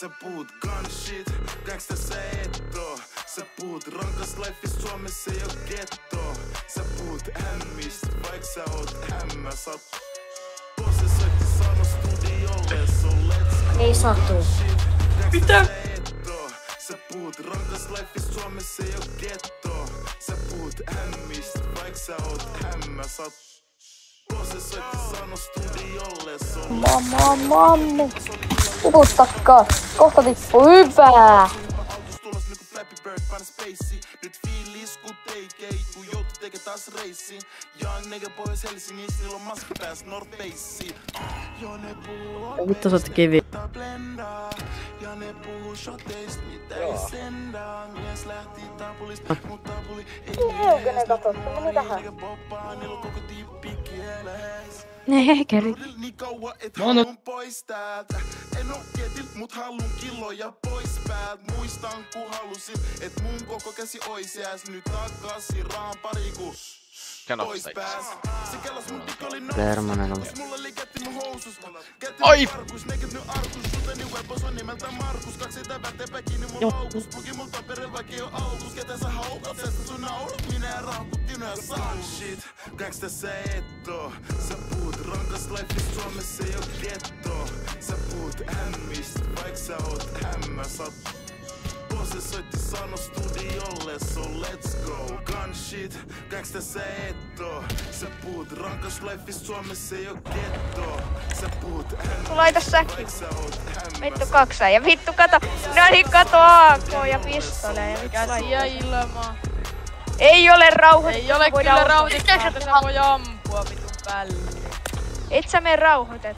Sä puhut gun shit, gangsta sä et oo. Sä puhut rankas lifeista, Suomessa ei oo getto. Sä puhut hämmistä, vaik sä oot hämmä. Sä oot Pose soitti sano studiolle, so let's go. Ei satu. Mitä? Sä puhut rankas lifeista, Suomessa ei oo getto. Sä puhut hämmistä, vaik sä oot hämmä. Sä oot Pose soitti sano studiolle, so Mamma. Puhuttakaa. Kohta tippuu. Hyvää. tulos niinku Flappy Bird paina spacei. Nyt fiilis ku teikei, ku joutu teke taas reisiin. Young nigga Pohjois Helsingistä, niillä on maski pääs North Faceen. Jo ne puhuu Vittu sä oot kivi. blendaa. Ja ne puhuu shoteist, mitä ei sendaa. Mies lähti tapulista, mut tapuli ei Heukene katot, meni tähän. nigga poppaa, niillä on koko tippi kieleis. Nee, keri. Niin kauan et halun pois täältä. En oo ketilt, mut halun kiloja pois päältä. Muistan ku halusin, et mun koko käsi ois jääs. Nyt takaisin raan pari ku pois pääs. Se kellas mun dik oli nousus. Mulla oli ketti mun housus. Ketti mun tarkus, nekit nyt arkus. Suteni webos on nimeltä Markus. Kaksi vätepä kiinni mun loukus. Plugi mun taperil vaikka ei oo aukus. Ketä sä haukat, sestä sun naurut. Minä ja raukutti myös saan shit. Gangsta sä et oo. Sä puhut rankas lifeista, Suomessa ei oo getto. Sä puhut hämmistä, vaik sä oot hämmä. Sä oot Pose soitti sano studiolle, so let's go. Gun shit, gangsta sä et oo. Sä puhut rankas lifeista, Suomessa ei oo getto. Sä puhut hämmistä, Kun laita säkki. vaik sä oot hämmä. Vittu kaksaa ja vittu kato. No niin kato AK ja pistoleja. Käsiä ilmaa. Ei ole rauhoitettu. Ei ole voidaan kyllä ottaa. rauhoitettu, että sä voi ampua vitun päälle. Et sä mene rauhoitettu.